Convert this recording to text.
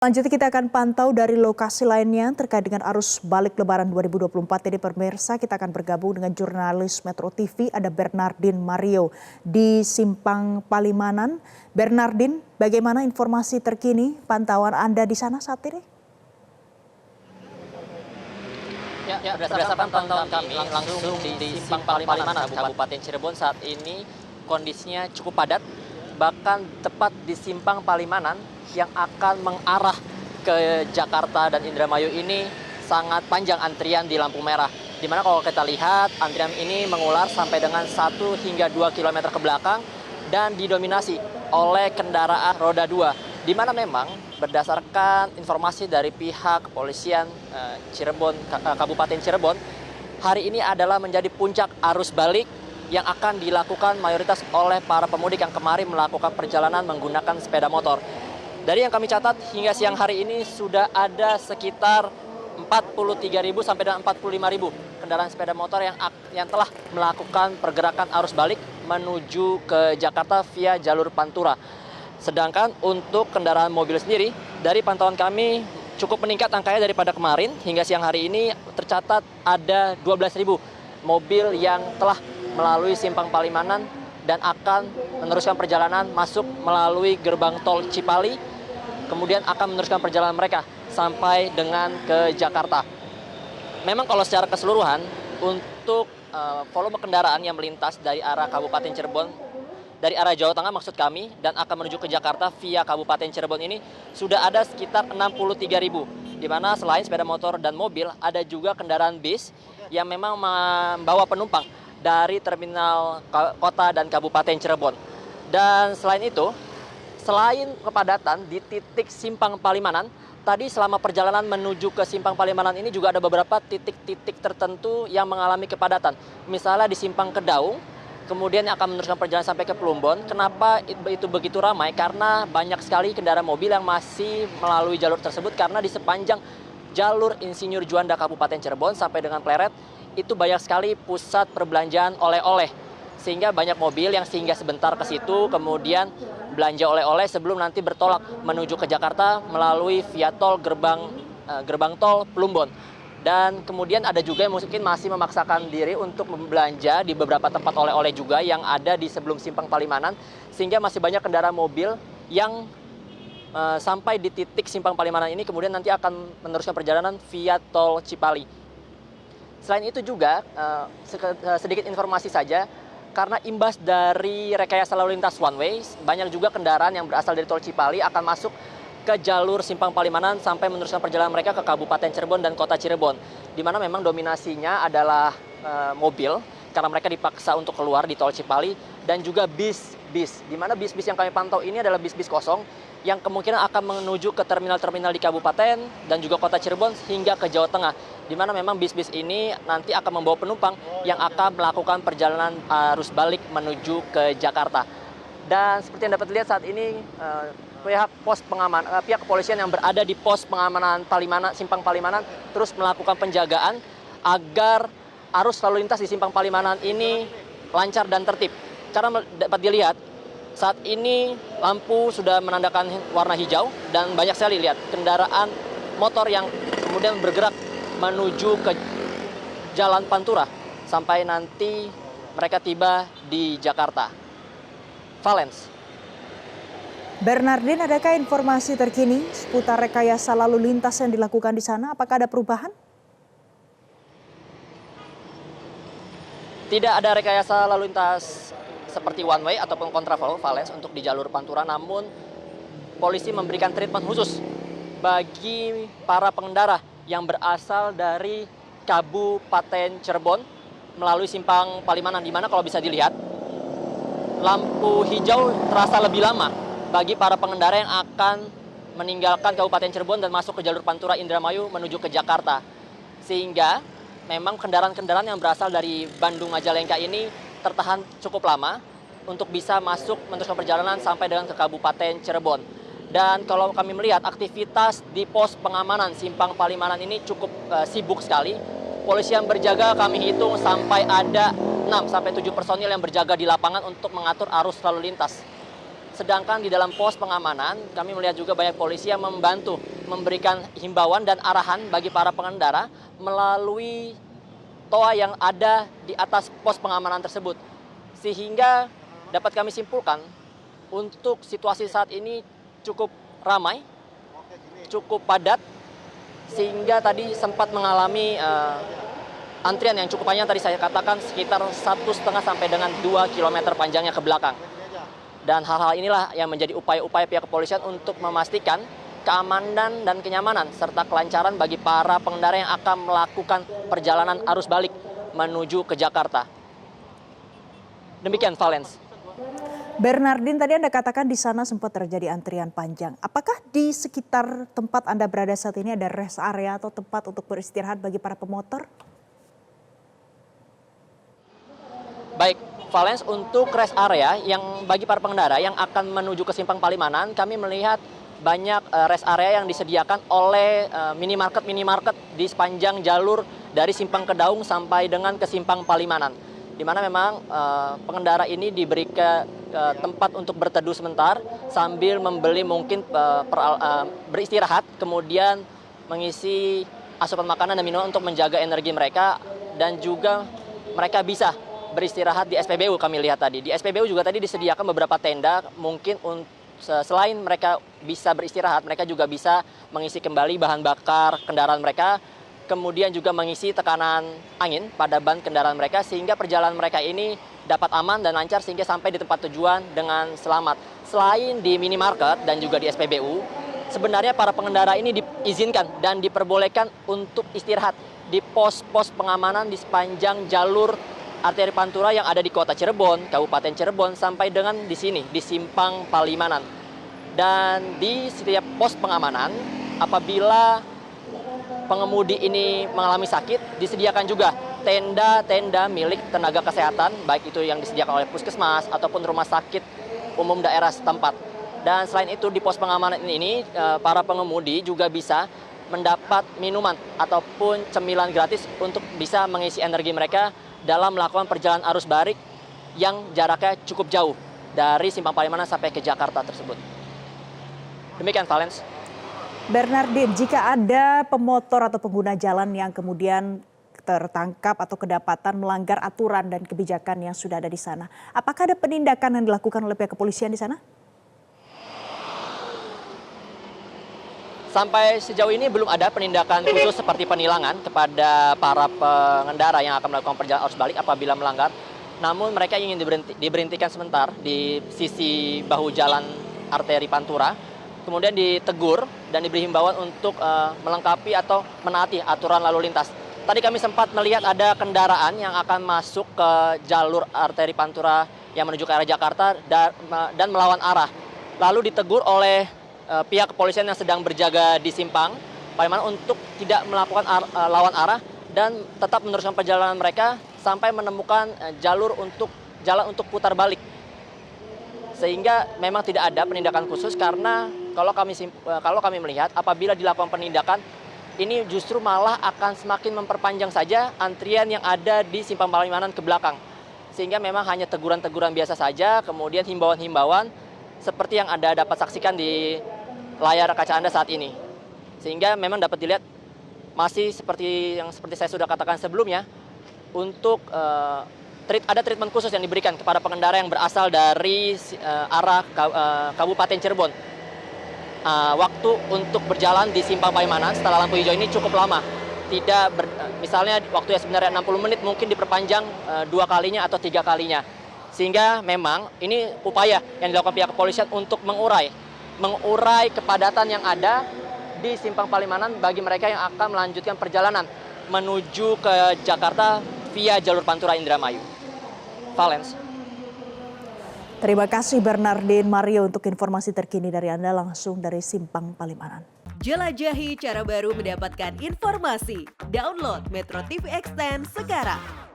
Selanjutnya kita akan pantau dari lokasi lainnya terkait dengan arus balik Lebaran 2024 ini pemirsa. Kita akan bergabung dengan jurnalis Metro TV, ada Bernardin Mario di Simpang Palimanan. Bernardin, bagaimana informasi terkini pantauan Anda di sana saat ini? Ya, berdasarkan pantauan kami langsung di Simpang Palimanan, Kabupaten Cirebon saat ini kondisinya cukup padat. Bahkan tepat di Simpang Palimanan yang akan mengarah ke Jakarta dan Indramayu ini sangat panjang antrian di lampu merah. Dimana kalau kita lihat antrian ini mengular sampai dengan 1 hingga 2 km ke belakang dan didominasi oleh kendaraan roda 2. Dimana memang berdasarkan informasi dari pihak kepolisian Kabupaten Cirebon, hari ini adalah menjadi puncak arus balik yang akan dilakukan mayoritas oleh para pemudik yang kemarin melakukan perjalanan menggunakan sepeda motor. Dari yang kami catat hingga siang hari ini sudah ada sekitar 43.000 sampai dengan 45.000 kendaraan sepeda motor yang telah melakukan pergerakan arus balik menuju ke Jakarta via jalur Pantura. Sedangkan untuk kendaraan mobil sendiri, dari pantauan kami cukup meningkat angkanya daripada kemarin. Hingga siang hari ini tercatat ada 12.000 mobil yang telah melalui Simpang Palimanan dan akan meneruskan perjalanan masuk melalui gerbang tol Cipali, kemudian akan meneruskan perjalanan mereka sampai dengan ke Jakarta. Memang kalau secara keseluruhan untuk volume kendaraan yang melintas dari arah Kabupaten Cirebon, dari arah Jawa Tengah maksud kami, dan akan menuju ke Jakarta via Kabupaten Cirebon ini sudah ada sekitar 63.000. Di mana selain sepeda motor dan mobil, ada juga kendaraan bis yang memang membawa penumpang dari terminal kota dan Kabupaten Cirebon. Dan selain itu, selain kepadatan di titik Simpang Palimanan, tadi selama perjalanan menuju ke Simpang Palimanan ini juga ada beberapa titik-titik tertentu yang mengalami kepadatan. Misalnya di Simpang Kedaung, kemudian akan meneruskan perjalanan sampai ke Plumbon. Kenapa itu begitu ramai? Karena banyak sekali kendaraan mobil yang masih melalui jalur tersebut, karena di sepanjang jalur Insinyur Juanda Kabupaten Cirebon sampai dengan Pleret, itu banyak sekali pusat perbelanjaan oleh-oleh. Sehingga banyak mobil yang singgah sebentar ke situ, kemudian belanja oleh-oleh sebelum nanti bertolak menuju ke Jakarta melalui via tol gerbang tol Plumbon. Dan kemudian ada juga yang mungkin masih memaksakan diri untuk membelanja di beberapa tempat oleh-oleh juga yang ada di sebelum Simpang Palimanan, sehingga masih banyak kendaraan mobil yang sampai di titik Simpang Palimanan ini kemudian nanti akan meneruskan perjalanan via tol Cipali. Selain itu juga sedikit informasi saja, karena imbas dari rekayasa lalu lintas one way, banyak juga kendaraan yang berasal dari tol Cipali akan masuk ke jalur Simpang Palimanan sampai meneruskan perjalanan mereka ke Kabupaten Cirebon dan Kota Cirebon, di mana memang dominasinya adalah mobil karena mereka dipaksa untuk keluar di tol Cipali, dan juga bis-bis, di mana bis-bis yang kami pantau ini adalah bis-bis kosong yang kemungkinan akan menuju ke terminal-terminal di Kabupaten dan juga Kota Cirebon hingga ke Jawa Tengah, di mana memang bis-bis ini nanti akan membawa penumpang yang akan melakukan perjalanan arus balik menuju ke Jakarta. Dan seperti yang dapat dilihat saat ini, pihak kepolisian yang berada di pos pengamanan Simpang Palimanan terus melakukan penjagaan agar arus lalu lintas di Simpang Palimanan ini lancar dan tertib. Karena dapat dilihat saat ini lampu sudah menandakan warna hijau dan banyak sekali lihat kendaraan motor yang kemudian bergerak menuju ke Jalan Pantura sampai nanti mereka tiba di Jakarta. Valens. Bernardin, adakah informasi terkini seputar rekayasa lalu lintas yang dilakukan di sana? Apakah ada perubahan? Tidak ada rekayasa lalu lintas seperti one way ataupun kontraflow, Valens, untuk di jalur Pantura, namun polisi memberikan treatment khusus bagi para pengendara yang berasal dari Kabupaten Cirebon melalui Simpang Palimanan, di mana kalau bisa dilihat lampu hijau terasa lebih lama bagi para pengendara yang akan meninggalkan Kabupaten Cirebon dan masuk ke jalur Pantura Indramayu menuju ke Jakarta. Sehingga memang kendaraan-kendaraan yang berasal dari Bandung Majalengka ini tertahan cukup lama untuk bisa masuk meneruskan perjalanan sampai dengan ke Kabupaten Cirebon. Dan kalau kami melihat aktivitas di pos pengamanan Simpang Palimanan ini cukup sibuk sekali. Polisi yang berjaga kami hitung sampai ada 6 sampai 7 personil yang berjaga di lapangan untuk mengatur arus lalu lintas. Sedangkan di dalam pos pengamanan, kami melihat juga banyak polisi yang membantu memberikan himbauan dan arahan bagi para pengendara melalui toa yang ada di atas pos pengamanan tersebut. Sehingga dapat kami simpulkan untuk situasi saat ini cukup ramai, cukup padat, sehingga tadi sempat mengalami antrian yang cukup panjang, tadi saya katakan sekitar 1,5 sampai dengan 2 km panjangnya ke belakang. Dan hal-hal inilah yang menjadi upaya-upaya pihak kepolisian untuk memastikan keamanan dan kenyamanan serta kelancaran bagi para pengendara yang akan melakukan perjalanan arus balik menuju ke Jakarta. Demikian, Valens. Bernardin, tadi Anda katakan di sana sempat terjadi antrian panjang. Apakah di sekitar tempat Anda berada saat ini ada rest area atau tempat untuk beristirahat bagi para pemotor? Baik, Valens, untuk rest area yang bagi para pengendara yang akan menuju ke Simpang Palimanan, kami melihat banyak rest area yang disediakan oleh minimarket di sepanjang jalur dari Simpang Kedaung sampai dengan ke Simpang Palimanan. Di mana memang pengendara ini diberikan tempat untuk berteduh sebentar sambil membeli mungkin beristirahat, kemudian mengisi asupan makanan dan minuman untuk menjaga energi mereka, dan juga mereka bisa beristirahat di SPBU. Kami lihat tadi di SPBU juga tadi disediakan beberapa tenda, mungkin selain mereka bisa beristirahat, mereka juga bisa mengisi kembali bahan bakar kendaraan mereka, kemudian juga mengisi tekanan angin pada ban kendaraan mereka, sehingga perjalanan mereka ini dapat aman dan lancar sehingga sampai di tempat tujuan dengan selamat. Selain di minimarket dan juga di SPBU, sebenarnya para pengendara ini diizinkan dan diperbolehkan untuk istirahat di pos-pos pengamanan di sepanjang jalur arteri Pantura yang ada di Kota Cirebon, Kabupaten Cirebon, sampai dengan di sini, di Simpang Palimanan. Dan di setiap pos pengamanan, apabila pengemudi ini mengalami sakit, disediakan juga tenda-tenda milik tenaga kesehatan, baik itu yang disediakan oleh puskesmas ataupun rumah sakit umum daerah setempat. Dan selain itu, di pos pengamanan ini, para pengemudi juga bisa mendapat minuman ataupun cemilan gratis untuk bisa mengisi energi mereka dalam melakukan perjalanan arus balik yang jaraknya cukup jauh dari Simpang Palimanan sampai ke Jakarta tersebut. Demikian, Valens. Bernardin, jika ada pemotor atau pengguna jalan yang kemudian tertangkap atau kedapatan melanggar aturan dan kebijakan yang sudah ada di sana, apakah ada penindakan yang dilakukan oleh pihak kepolisian di sana? Sampai sejauh ini belum ada penindakan khusus seperti penilangan kepada para pengendara yang akan melakukan perjalanan arus balik apabila melanggar. Namun mereka ingin diberhentikan sebentar di sisi bahu jalan arteri Pantura, kemudian ditegur dan diberi himbauan untuk melengkapi atau menaati aturan lalu lintas. Tadi kami sempat melihat ada kendaraan yang akan masuk ke jalur arteri Pantura yang menuju ke arah Jakarta dan melawan arah. Lalu ditegur oleh pihak kepolisian yang sedang berjaga di Simpang Palimanan untuk tidak melakukan lawan arah dan tetap meneruskan perjalanan mereka sampai menemukan jalan untuk putar balik. Sehingga memang tidak ada penindakan khusus, karena kalau kami melihat apabila dilakukan penindakan ini justru malah akan semakin memperpanjang saja antrian yang ada di Simpang Palimanan ke belakang. Sehingga memang hanya teguran-teguran biasa saja, kemudian himbauan-himbauan seperti yang Anda dapat saksikan di layar kaca Anda saat ini. Sehingga memang dapat dilihat masih seperti saya sudah katakan sebelumnya, untuk ada treatment khusus yang diberikan kepada pengendara yang berasal dari arah Kabupaten Cirebon. Waktu untuk berjalan di Simpang Palimanan setelah lampu hijau ini cukup lama. Misalnya waktu yang sebenarnya 60 menit mungkin diperpanjang 2 kalinya atau 3 kalinya. Sehingga memang ini upaya yang dilakukan pihak kepolisian untuk mengurai kepadatan yang ada di Simpang Palimanan bagi mereka yang akan melanjutkan perjalanan menuju ke Jakarta via jalur Pantura Indramayu. Valens. Terima kasih Bernardin Mario untuk informasi terkini dari Anda langsung dari Simpang Palimanan. Jelajahi cara baru mendapatkan informasi. Download Metro TV Extend sekarang.